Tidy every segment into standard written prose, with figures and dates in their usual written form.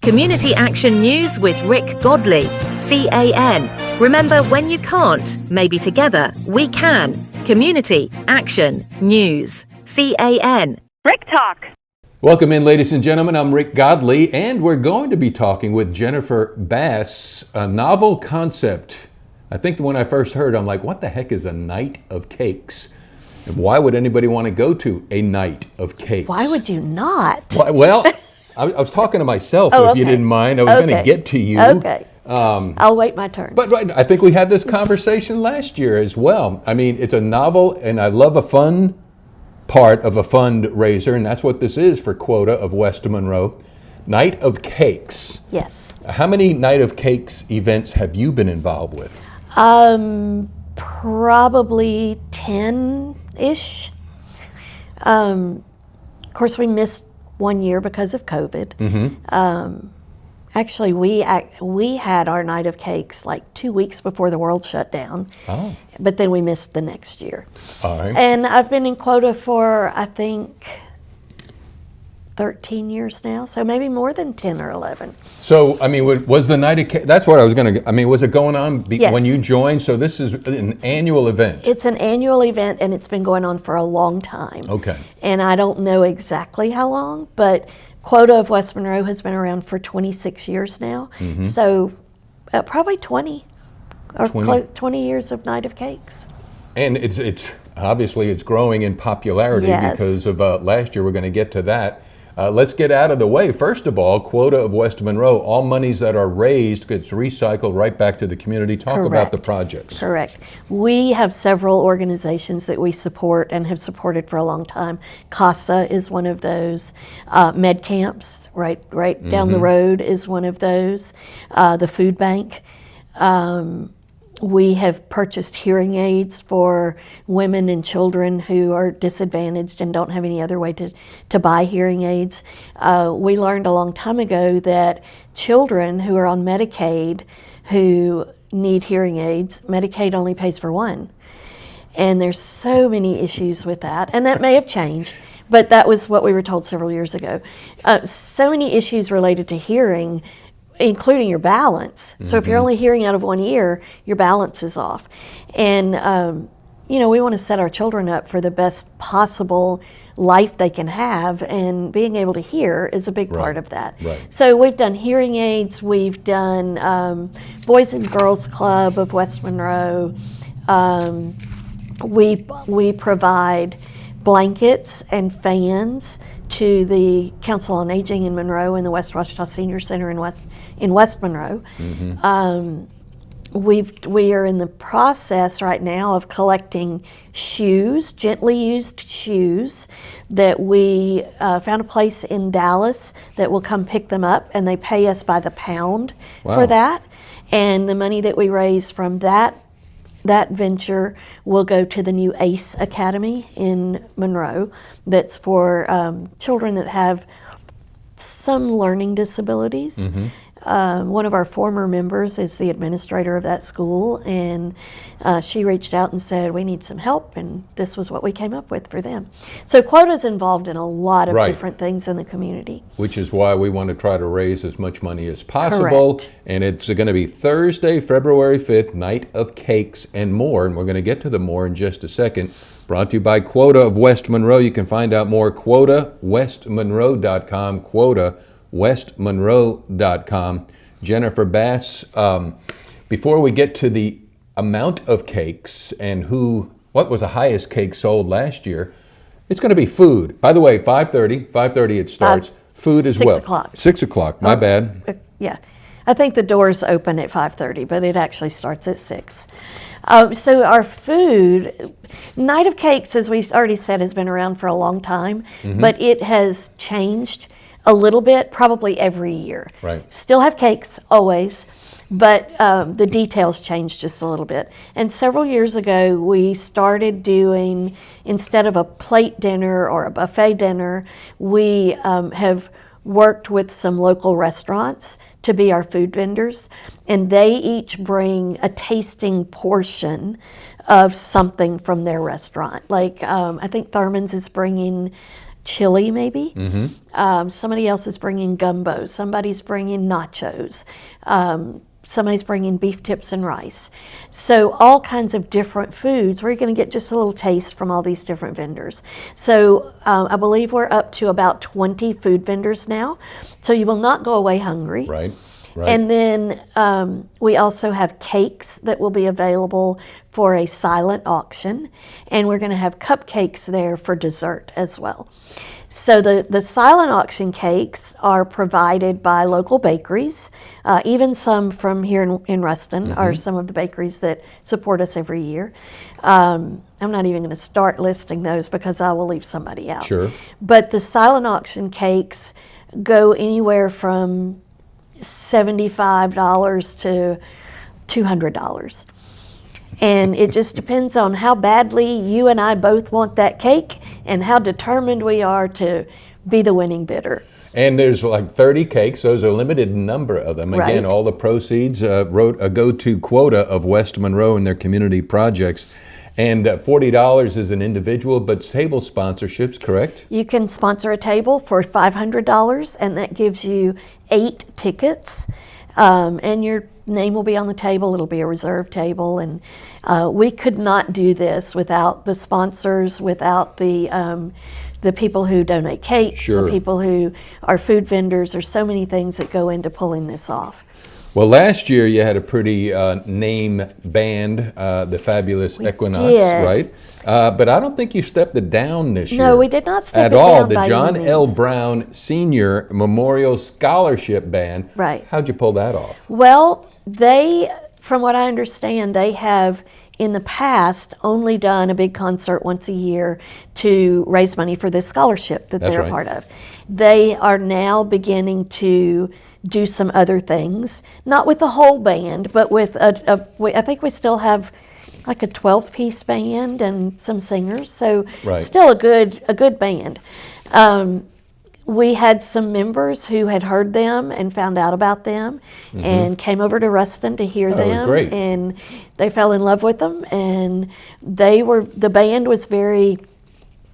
Community Action News with Rick Godley, CAN. Remember, when you can't, maybe together we can. Community Action News, CAN. Rick Talk. Welcome in, ladies and gentlemen. I'm Rick Godley, and we're going to be talking with Jennifer Bass, a novel concept. I think when I first heard, I'm like, what the heck is a night of cakes? And why would anybody want to go to a night of cakes? Why would you not? Well, I was talking to myself, if you didn't mind. I was going to get to you. Okay. I'll wait my turn. But I think we had this conversation last year as well. I mean, it's a novel, and I love a fun part of a fundraiser, and that's what this is for Quota of West Monroe. Night of Cakes. Yes. How many Night of Cakes events have you been involved with? Probably 10-ish. Of course, we missed 1 year because of COVID. Mm-hmm. Actually, we had our Night of Cakes like 2 weeks before the world shut down. Oh. But then we missed the next year. All right. And I've been in Quota for, I think, 13 years now, so maybe more than 10 or 11. So, I mean, was the Night of Cakes, that's what I was going to, I mean, was it going on Yes. when you joined? So this is an annual event. It's an annual event, and it's been going on for a long time. Okay. And I don't know exactly how long, but Quota of West Monroe has been around for 26 years now. Mm-hmm. So probably 20 or 20. 20 years of Night of Cakes. And it's obviously it's growing in popularity Yes. because of last year. We're going to get to that. Let's get out of the way. First of all, Quota of West Monroe, all monies that are raised gets recycled right back to the community. Talk about the projects. Correct. We have several organizations that we support and have supported for a long time. CASA is one of those. Med Camps, right down the road, is one of those. The Food Bank. We have purchased hearing aids for women and children who are disadvantaged and don't have any other way to buy hearing aids. We learned a long time ago that children who are on Medicaid who need hearing aids, Medicaid only pays for one. And there's so many issues with that, and that may have changed, but that was what we were told several years ago. So many issues related to hearing, including your balance. So if you're only hearing out of one ear, your balance is off. And, we want to set our children up for the best possible life they can have, and being able to hear is a big part of that. Right. So we've done hearing aids, we've done Boys and Girls Club of West Monroe. We provide blankets and fans to the Council on Aging in Monroe and the West Ouachita Senior Center in West Monroe. Mm-hmm. We are in the process right now of collecting shoes, gently used shoes, that we found a place in Dallas that will come pick them up, and they pay us by the pound for that. And the money that we raise from that venture will go to the new ACE Academy in Monroe that's for children that have some learning disabilities. Mm-hmm. One of our former members is the administrator of that school, and she reached out and said, we need some help, and this was what we came up with for them. So Quota's involved in a lot of different things in the community. Which is why we want to try to raise as much money as possible. Correct. And it's going to be Thursday, February 5th, Night of Cakes and more. And we're going to get to the more in just a second. Brought to you by Quota of West Monroe. You can find out more at QuotaWestMonroe.com, QuotaWestMonroe.com. Jennifer Bass, before we get to the amount of cakes and what was the highest cake sold last year, it's going to be food. By the way, 5:30 it starts. Food as well. 6 o'clock. 6 o'clock, my bad. Yeah. I think the doors open at 5:30, but it actually starts at 6. So our food, Night of Cakes, as we already said, has been around for a long time, but it has changed a little bit, probably every year. Right. Still have cakes, always, but the details changed just a little bit. And several years ago, we started doing, instead of a plate dinner or a buffet dinner, we have worked with some local restaurants to be our food vendors, and they each bring a tasting portion of something from their restaurant. Like I think Thurman's is bringing chili maybe. Somebody else is bringing gumbo. Somebody's bringing nachos. Somebody's bringing beef tips and rice. So all kinds of different foods where you're going to get just a little taste from all these different vendors. So I believe we're up to about 20 food vendors now. So you will not go away hungry. Right. And then we also have cakes that will be available for a silent auction. And we're going to have cupcakes there for dessert as well. So the silent auction cakes are provided by local bakeries, even some from here in Ruston are some of the bakeries that support us every year. I'm not even going to start listing those because I will leave somebody out. Sure. But the silent auction cakes go anywhere from $75 to $200. And it just depends on how badly you and I both want that cake and how determined we are to be the winning bidder. And there's like 30 cakes. Those are a limited number of them. Again, all the proceeds go to Quota of West Monroe and their community projects. And $40 is an individual, but table sponsorships, correct? You can sponsor a table for $500, and that gives you 8 tickets. And your name will be on the table. It'll be a reserved table. And we could not do this without the sponsors, without the people who donate cakes, the people who are food vendors. There's so many things that go into pulling this off. Well, last year you had a pretty name band, the Fabulous Equinox, did. right? But I don't think you stepped it down this year. No, we did not step at it all. down The by John any L. means. Brown Senior Memorial Scholarship Band. Right. How'd you pull that off? Well, from what I understand, they have in the past only done a big concert once a year to raise money for this scholarship that they're a part of. They are now beginning to do some other things, not with the whole band, but with I think we still have like a 12-piece band and some singers, so still a good band. We had some members who had heard them and found out about them and came over to Ruston to hear them, great. And they fell in love with them, and the band was very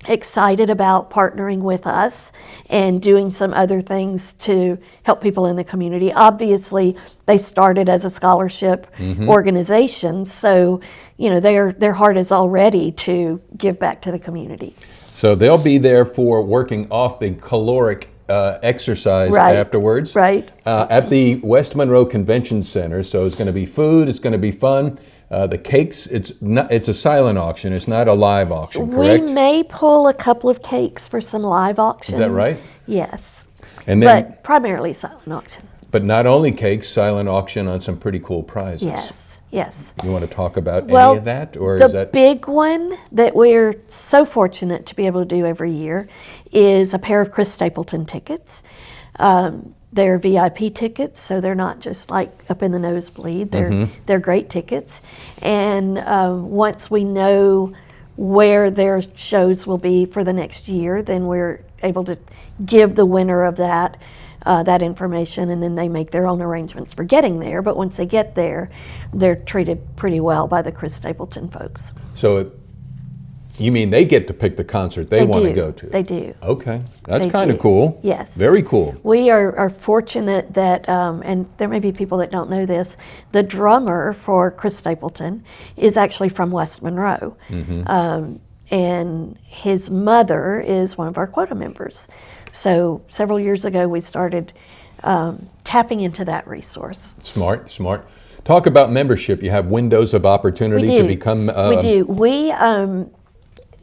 excited about partnering with us and doing some other things to help people in the community. Obviously, they started as a scholarship organization, so their heart is already to give back to the community. So they'll be there for working off the caloric exercise afterwards. Right. At the West Monroe Convention Center. So it's going to be food, it's going to be fun. The cakes, it's a silent auction. It's not a live auction, correct? We may pull a couple of cakes for some live auction. Is that right? Yes. And then, but primarily silent auction. But not only cakes, silent auction on some pretty cool prizes. Yes. You want to talk about any of that, or is that the big one that we're so fortunate to be able to do every year is a pair of Chris Stapleton tickets. They're VIP tickets, so they're not just like up in the nosebleed. They're great tickets. And once we know where their shows will be for the next year, then we're able to give the winner of that information, and then they make their own arrangements for getting there. But once they get there, they're treated pretty well by the Chris Stapleton folks. So you mean they get to pick the concert they want to go to? They do. Okay, that's kind of cool. Yes. Very cool. We are fortunate that, and there may be people that don't know this, the drummer for Chris Stapleton is actually from West Monroe. And his mother is one of our Quota members. So several years ago we started tapping into that resource. Smart. Talk about membership. You have windows of opportunity to become... We do.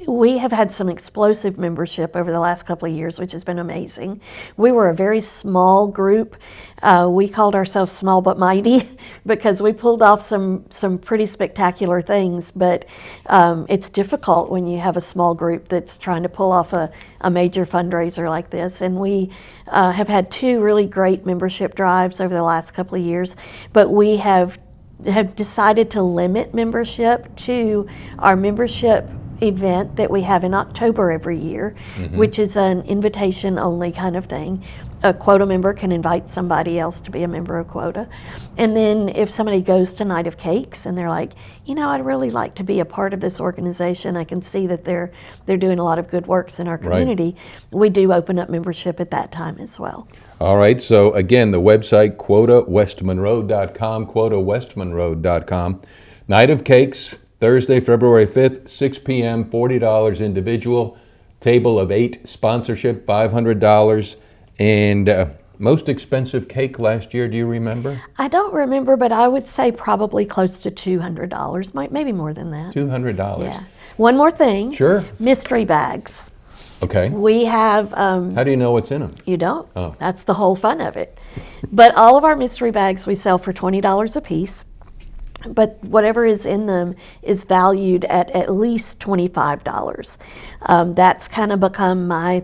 We have had some explosive membership over the last couple of years, which has been amazing. We were a very small group. We called ourselves Small But Mighty because we pulled off some pretty spectacular things, but it's difficult when you have a small group that's trying to pull off a major fundraiser like this. And we have had 2 really great membership drives over the last couple of years, but we have decided to limit membership to our membership event that we have in October every year, which is an invitation only kind of thing. a Quota member can invite somebody else to be a member of Quota. And then if somebody goes to Night of Cakes and they're like, I'd really like to be a part of this organization, I can see that they're doing a lot of good works in our community, we do open up membership at that time as well. All right, so again, the website, QuotaWestMonroe.com, QuotaWestMonroe.com. Night of Cakes, Thursday, February 5th, 6 p.m., $40 individual, table of 8, sponsorship, $500. And most expensive cake last year, do you remember? I don't remember, but I would say probably close to $200, maybe more than that. $200. Yeah. One more thing. Sure. Mystery bags. Okay. We have... How do you know what's in them? You don't. Oh. That's the whole fun of it. But all of our mystery bags we sell for $20 a piece. But whatever is in them is valued at least $25. That's kind of become my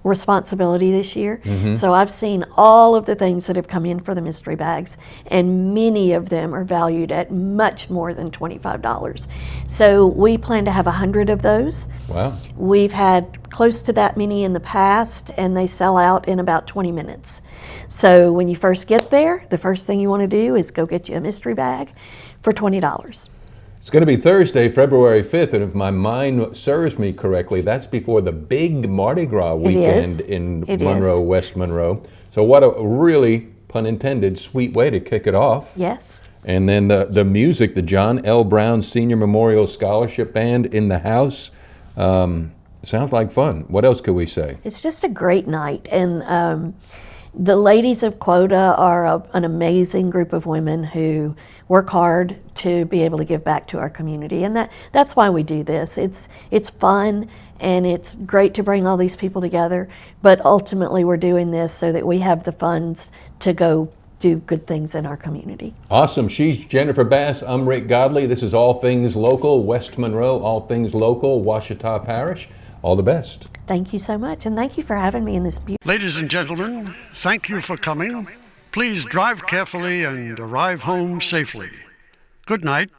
responsibility this year. So I've seen all of the things that have come in for the mystery bags, and many of them are valued at much more than $25. So we plan to have 100 of those. Wow. We've had close to that many in the past, and they sell out in about 20 minutes. So when you first get there, the first thing you want to do is go get you a mystery bag for $20. It's going to be Thursday, February 5th, and if my mind serves me correctly, that's before the big Mardi Gras weekend in Monroe, West Monroe. So what a really, pun intended, sweet way to kick it off. Yes. And then the music, the John L. Brown Senior Memorial Scholarship Band in the house. Sounds like fun. What else could we say? It's just a great night, and the ladies of Quota are an amazing group of women who work hard to be able to give back to our community, and that's why we do this. It's fun, and it's great to bring all these people together, but ultimately we're doing this so that we have the funds to go do good things in our community. Awesome. She's Jennifer Bass. I'm Rick Godley. This is All Things Local, West Monroe, All Things Local, Ouachita Parish. All the best. Thank you so much, and thank you for having me in this beautiful... Ladies and gentlemen, thank you for coming. Please drive carefully and arrive home safely. Good night.